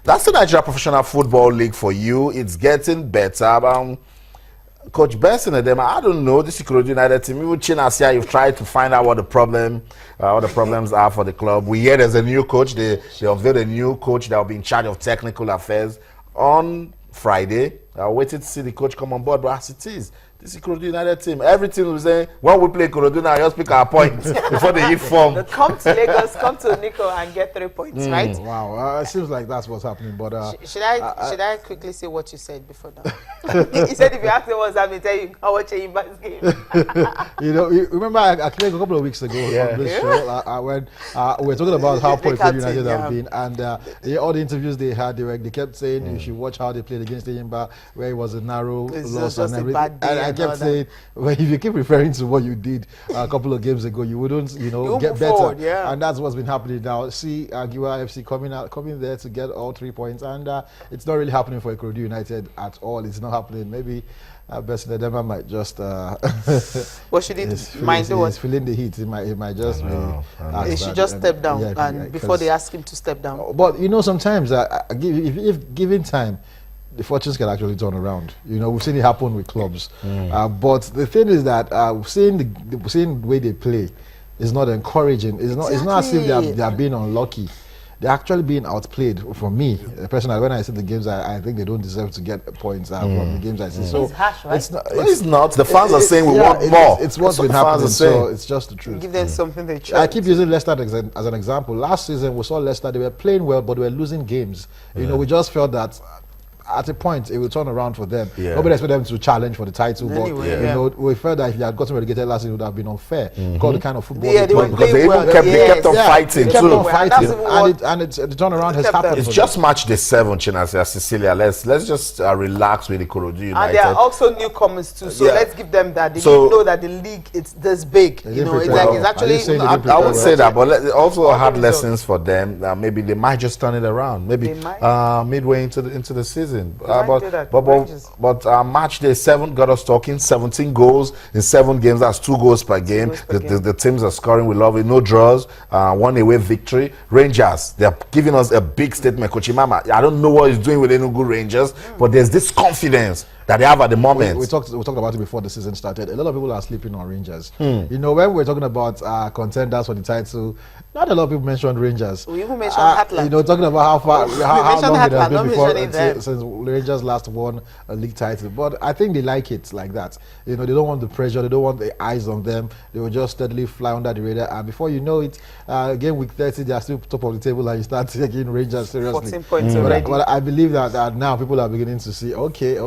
That's the Nigeria Professional Football League for you. It's getting better. Coach Benson and them, I don't know, this Ikorodu United team, even Chinasia, you've tried to find out what the problems are for the club. We hear there's a new coach. They unveiled a new coach that will be in charge of technical affairs on Friday. I waited to see the coach come on board, but as it is, this Ikorodu United team, everything was saying, when we play Ikorodu now, just pick our points before they hit form. Come to Lagos, come to Nico and get 3 points, right? Wow, it seems like that's what's happening. But should I quickly say what you said before now? He said if you ask me what's happening, tell you how watch Imba's game. You remember I came a couple of weeks ago on this show when we were talking about how poor Ikorodu United have been, and all the interviews they had, they kept saying you should watch how they played against the Imba, where it was a narrow loss and everything. I kept saying, well, if you keep referring to what you did a couple of games ago, you wouldn't, get better. Forward, and that's what's been happening now. See, Giwa FC coming there to get all 3 points, and it's not really happening for Ikorodu United at all. It's not happening. Maybe Bessie Nedema might just. What should he mind do? He's feeling the heat. He might just be. He should just step down, and before they ask him to step down. But sometimes if given time, the fortunes can actually turn around. We've seen it happen with clubs. But the thing is that seeing the way they play is not encouraging. It's not as if they are being unlucky. They're actually being outplayed. For me, personally, when I see the games, I think they don't deserve to get points from the games I see. So it's harsh, right? It's not. The fans are saying we want more. It's what's been happening. So it's just the truth. Give them something they try. I keep using Leicester as an example. Last season, we saw Leicester. They were playing well, but they were losing games. We just felt that at a point it will turn around for them. Nobody expected them to challenge for the title, but we felt that if you had gotten relegated last season, it would have been unfair. Because the kind of football they kept on fighting too. And the turnaround has happened. It's just match day 7, Chinasa, Cecilia. Let's just relax with the Ikorodu United. And they are also newcomers too, so let's give them that. They didn't know that the league it's this big. It's actually. I would say that, but also hard lessons for them. Maybe they might just turn it around. Maybe midway into the season. But match day 7 got us talking. 17 goals in 7 games. That's 2 goals per game. The teams are scoring. We love it. No draws. 1 away victory. Rangers, they're giving us a big statement. Coach Imama, I don't know what he's doing with Enugu Rangers, but there's this confidence that they have at the moment. We talked about it before the season started. A lot of people are sleeping on Rangers. When we're talking about contenders for the title, not a lot of people mentioned Rangers. We even mentioned Heartland. Talking about how long it has been before since Rangers last won a league title. But I think they like it like that. They don't want the pressure. They don't want the eyes on them. They will just steadily fly under the radar. And before you know it, again week 30, they are still top of the table, and you start taking Rangers seriously. 14 points already. But I believe that now people are beginning to see, okay.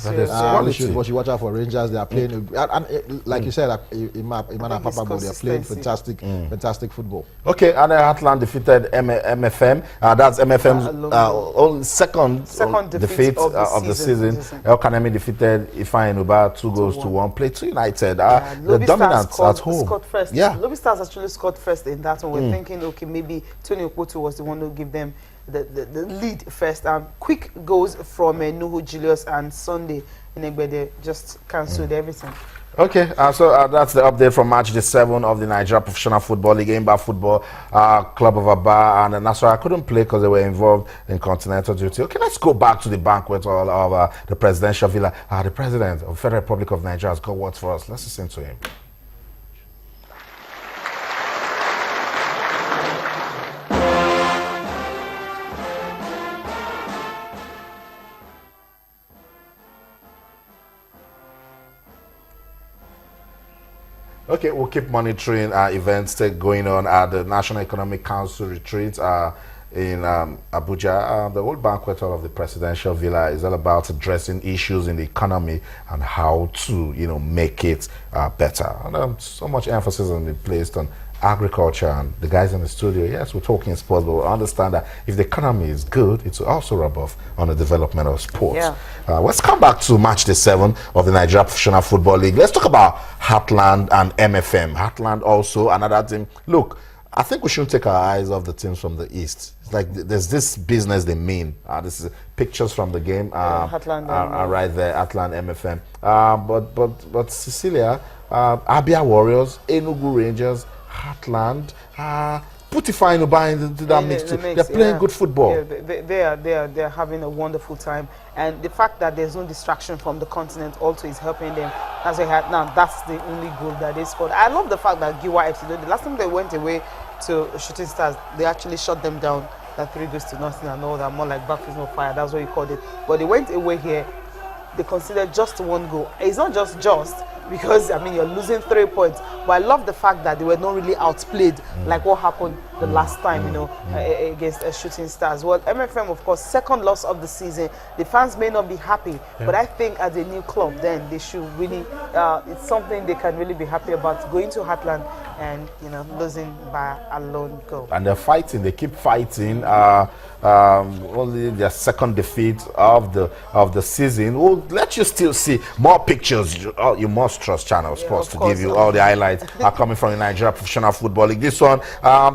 We should watch out for Rangers. They are playing, and like you said, Iman and Papa, they are playing fantastic football. Okay, and Heartland defeated MFM. That's MFM's second defeat of the season. El Kanemi defeated Ifeanyi Uba 2 goals to 1. Plateau United the dominant at home. Scored first. Lobby Stars actually scored first in that one. We're thinking, okay, maybe Tony Okpoto was the one who gave them the lead first. Quick goals from Nuhu Julius and Sunday Inegbede just cancelled everything. Okay, so that's the update from match day 7 of the Nigeria Professional Football League. Imba Football Club of Aba and Nasarawa couldn't play because they were involved in continental duty. Okay, let's go back to the banquet of the presidential villa. The president of the Federal Republic of Nigeria has got words for us. Let's listen to him. Okay, we'll keep monitoring events going on at the National Economic Council retreat in Abuja. The whole banquet hall of the presidential villa is all about addressing issues in the economy and how to, make it better. And so much emphasis on the placed on agriculture, and the guys in the studio, yes, we're talking sports, but we understand that if the economy is good, it will also rub off on the development of sports. Let's come back to match day 7 of the Nigeria Professional Football League. Let's talk about Heartland and MFM. Heartland also another team. Look, I think we shouldn't take our eyes off the teams from the East. It's like there's this business they mean. This is pictures from the game. Heartland are right there, Heartland, MFM. But Cecilia, Abia Warriors, Enugu Rangers, Heartland, put Ifeanyi Ubah into that mix too. They're playing good football. Yeah, they're having a wonderful time, and the fact that there's no distraction from the continent also is helping them. As they had now, that's the only goal that they scored. I love the fact that Giwa FC, the last time they went away to Shooting Stars, they actually shut them down. That 3-0 and all that, more like baptism of fire. That's what you called it. But they went away here. They considered just one goal. It's not just because I mean you're losing 3 points, but I love the fact that they were not really outplayed like what happened the last time, you know, against Shooting Stars. Well, MFM, of course, second loss of the season. The fans may not be happy, but I think as a new club, then they should really. It's something they can really be happy about, going to Heartland and losing by a lone goal. And they're fighting. They keep fighting. Only their second defeat of the season will let you still see more pictures. You must trust Channel Sports to give you all the highlights are coming from the Nigeria Professional Football League. This one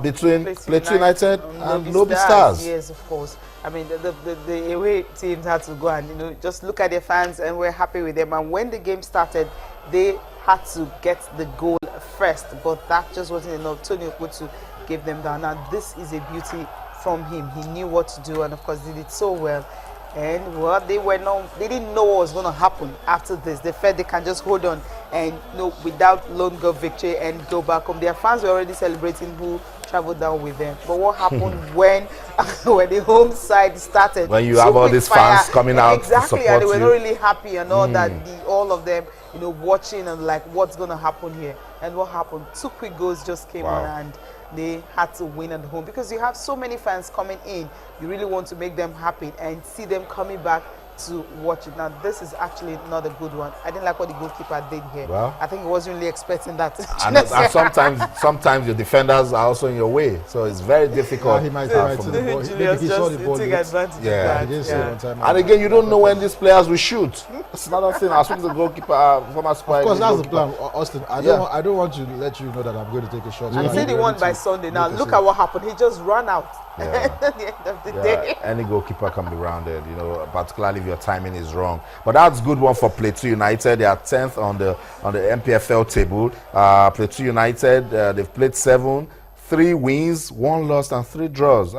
between Plateau United and Lobby Stars. Yes, of course. I mean, the away teams had to go and just look at their fans, and we're happy with them. And when the game started, they had to get the goal first, but that just wasn't enough. Tony Okutu gave them down. Now this is a beauty from him. He knew what to do, and of course did it so well. And well, they didn't know what was going to happen after this. They felt they can just hold on and without lone goal victory and go back home. Their fans were already celebrating who traveled down with them. But what happened when the home side started? When you have all these fans coming out to support and they were you. not really happy and all that. All of them, watching and like, what's going to happen here? And what happened? 2 quick goals just came on, and they had to win at home because you have so many fans coming in. You really want to make them happy and see them coming back to watch it. Now, this is actually not a good one. I didn't like what the goalkeeper did here. Well, I think he wasn't really expecting that. And sometimes your defenders are also in your way, so it's very difficult. He might see the ball. Maybe he saw the ball. Take advantage of that. He didn't see it on time. And again, you don't know when these players will shoot. That's another thing. I speak to the goalkeeper, former Spy. Of course, that's the plan, Austin. I don't want to let you know that I'm going to take a shot. And say they won by Sunday. Now look at what happened. He just ran out at the end of the day. Any goalkeeper can be rounded, particularly if your timing is wrong. But that's a good one for Plateau United. They are 10th on the NPFL table. Plateau United, they've played 7, 3 wins, 1 loss, and 3 draws.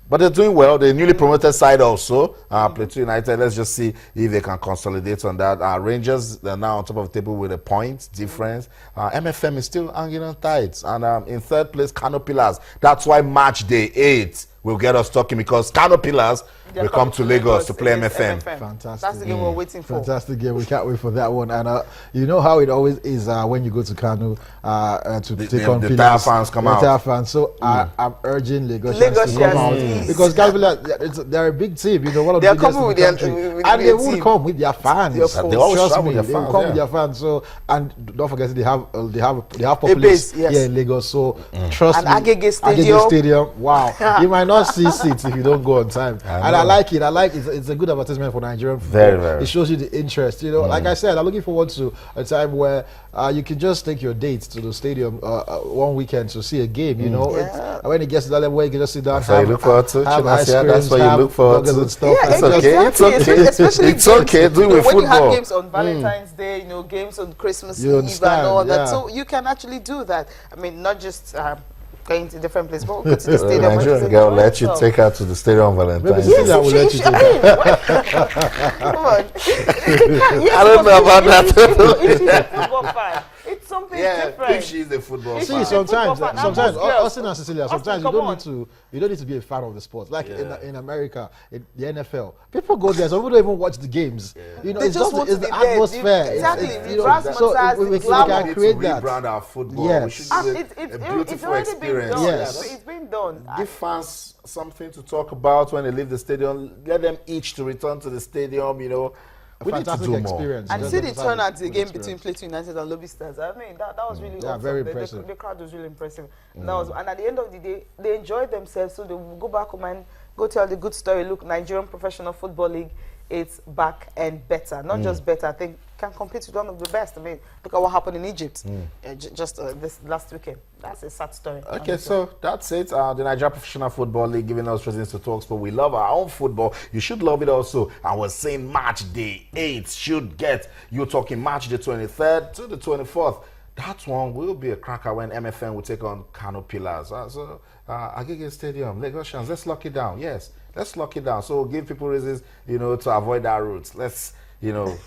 But they're doing well. The newly promoted side also, Plateau United. Let's just see if they can consolidate on that. Rangers, they're now on top of the table with a point difference. MFM is still hanging on tight. And in 3rd place, Kano Pillars. That's why match day 8 will get us talking, because Kano Pillars will come to Lagos to play MFM. Fantastic. That's the game we're waiting for. Fantastic game. We can't wait for that one. And you know how it always is when you go to Kano to take on the Pillars. entire fans come out. Entire fans. So I'm urging Lagosians to come out, because Kano Pillars, they're a big team. One of the biggest in the country, and they will come with their fans. They always Trust come me, with their they will fans, come with their fans. So, and don't forget they have populace here in Lagos. So trust me. And Agege Stadium. Wow, you might not see seats if you don't go on time. And I like it. It's a good advertisement for Nigerian football. Very, very. It shows you the interest. Like I said, I'm looking forward to a time where you can just take your dates to the stadium one weekend to see a game. When it gets to that level where you can just sit down, that's what you look forward to. have ice creams, that's what you look forward to. And stuff. Yeah, It's okay. exactly. Especially It's okay. Do it with when you have football. games on Valentine's Day, games on Christmas You Eve understand, and all that, yeah. so you can actually do that. I mean, not just going to different places, but go to the stadium. Nigerian girl let you take her to the stadium on Valentine's. Maybe Cecilia will let you take her. Come on. I don't know about that. If she's a football fan, it's something different. if she's a football If fan. See, sometimes, football fan, and most girls- Austin and Cecilia, sometimes you come don't on. need to be a fan of the sport. Like in America, the NFL, people go there, some people don't even watch the games. They It's just just want it's to the be there. atmosphere. Exactly. It's, The razzmatazz, we the can glamour. We need create to that. rebrand our football. Yes. We should do a It's beautiful already been experience. done. Yes. It's been done. Give fans something to talk about when they leave the stadium. Let them itch to return to the stadium. We need to fantastic do experience. And Just see a the fantastic turnout the game experience. between Plateau United and Lobby Stars. I mean, that was really Yeah, awesome. very The impressive. crowd was really impressive. And at the end of the day, they enjoyed themselves, so they will go back home and go tell the good story. Look, Nigerian Professional Football League, it's back and better. Not just better, I think can compete with one of the best. I mean, look at what happened in Egypt just this last weekend. That's a sad story. Okay, so that's it. The Nigeria Professional Football League giving us reasons to talk sport. We love our own football. You should love it also. I was saying match day 8 should get you talking match day 23rd to the 24th. that one will be a cracker when MFN will take on Kano Pillars. Agege Stadium, Lagosians, let's lock it down. Yes, let's lock it down. So give people reasons, to avoid that route. Let's,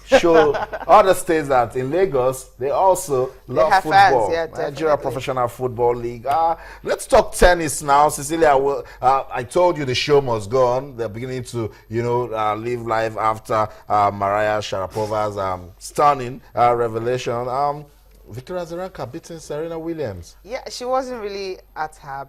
show other states that in Lagos, they also love football. Fans, yeah, Nigeria Professional Football League. Let's talk tennis now. Cecilia, I told you the show must go on. They're beginning to, live life after Maria Sharapova's stunning revelation. Victoria Azarenka beating Serena Williams. Yeah, she wasn't really at her.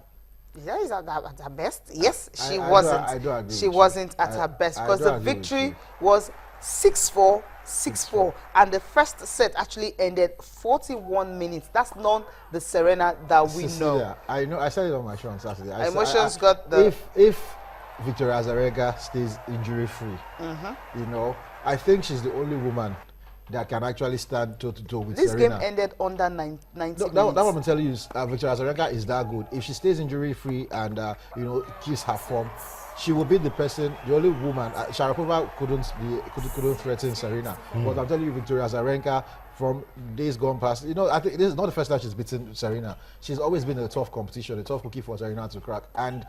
Is at her best? Yes, she wasn't. I do agree. She wasn't at her best because the victory was 6-4, 6-4, and the first set actually ended 41 minutes. That's not the Serena that we know. I know. I said it on my show on Saturday. Emotions got the. If Victoria Azarenka stays injury free, I think she's the only woman that can actually stand toe-to-toe with this Serena. This game ended under 90 minutes. That what I'm telling you is Victoria Azarenka is that good. If she stays injury-free and keeps her form, she will be the person, the only woman. Sharapova couldn't threaten Serena. But I'm telling you, Victoria Azarenka, from days gone past, I think this is not the first time she's beaten Serena. She's always been a tough competition, a tough cookie for Serena to crack. And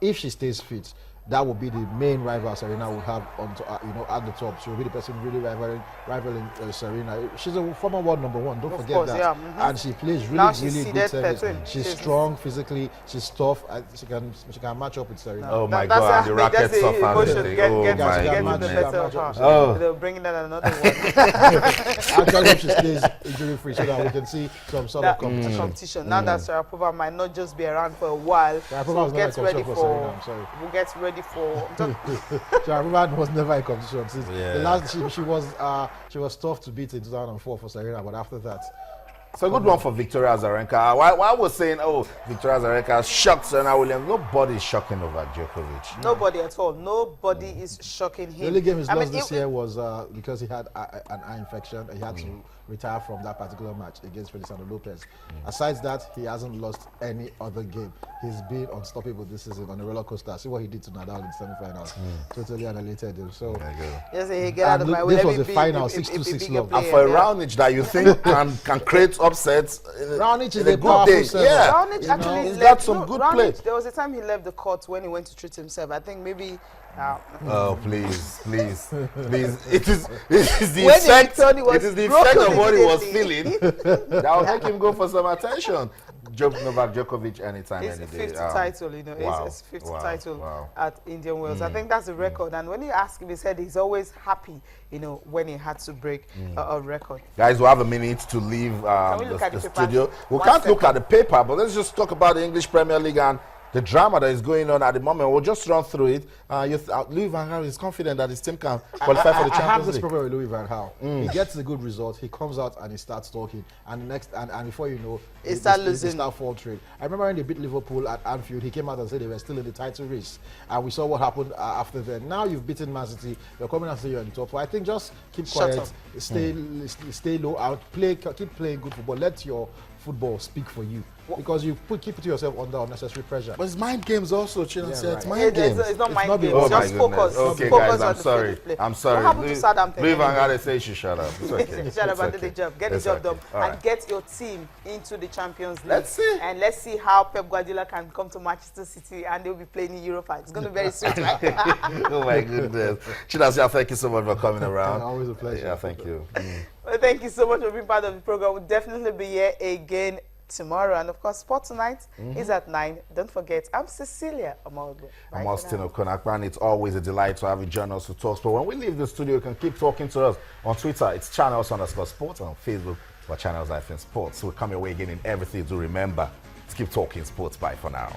if she stays fit, that would be the main rival Serena will have at the top. She will be the person really rivaling Serena. She's a former world #1. Don't forget that. Yeah. And she plays really good tennis. She's strong physically. She's tough. She can match up with Serena. Oh my God! The racket suffers. They're bringing that another one. Actually, hope she stays injury free so that we can see some sort of competition. Now that Sharapova might not just be around for a while, so get ready for Serena. I'm sorry. We'll get ready for. Sharapova was never in competition since the last. She was tough to beat in 2004 for Serena, but after that. It's a good one for Victoria Azarenka. Why I was saying, Victoria Azarenka shocked Serena Williams. Nobody's shocking over Djokovic. Nobody at all. Nobody is shocking him. The only game he lost this year was because he had an eye infection. He had to retire from that particular match against Feliciano Lopez. Aside that, he hasn't lost any other game. He's been unstoppable this season on a roller coaster. See what he did to Nadal in the semi-finals. Totally annihilated him. So get out of my way. This was the final, 6-2-6 love. And for a Raonic that you think can create upsets. Raonic is a powerful server. Yeah, Raonic actually he's got some good play. There was a time he left the court when he went to treat himself. I think maybe. Oh please! It is the effect. It is the effect of what he was feeling that will make him go for some attention. Novak Djokovic anytime, any day. Fifth title, it's fifth title at Indian Wells. I think that's the record. And when you ask him, he said he's always happy, when he had to break a record. Guys, we'll have a minute to leave the studio. We can't look at the paper, but let's just talk about the English Premier League and the drama that is going on at the moment. We'll just run through it. Louis van Gaal is confident that his team can qualify for the Champions League. I have this problem with Louis van Gaal. He gets a good result, he comes out and he starts talking, and before you know, he start faltering. I remember when they beat Liverpool at Anfield, he came out and said they were still in the title race, and we saw what happened after then. Now you've beaten Man City, you're coming out and say you're in the top four. I think just keep quiet, stay low out, keep playing good football. Let your football speak for you. Because you keep putting yourself under unnecessary pressure. But it's mind games also, Chinonso. Yeah, it's mind games. It's not mind games. Oh just focus. Okay, focus guys, I'm sorry. What happened to Southampton? Louis van Gaal say you should shut up. It's okay. Shut up and do the job. Get the job done. And get your team into the Champions League. Let's see. And let's see how Pep Guardiola can come to Manchester City and they'll be playing in Europa. It's going to be very sweet, right? Oh my goodness. Chinonso, thank you so much for coming around. Always a pleasure. Yeah, thank you. Well, thank you so much for being part of the program. We'll definitely be here again tomorrow, and of course Sport Tonight is at 9. Don't forget, I'm Cecilia Amogbo. I'm Austin Okonakpan. It's always a delight to have you join us to talk sport. When we leave the studio, you can keep talking to us on Twitter. It's channels_sports, and on Facebook for channels-sports. We'll come your way again in everything. Do remember to keep talking sports. Bye for now.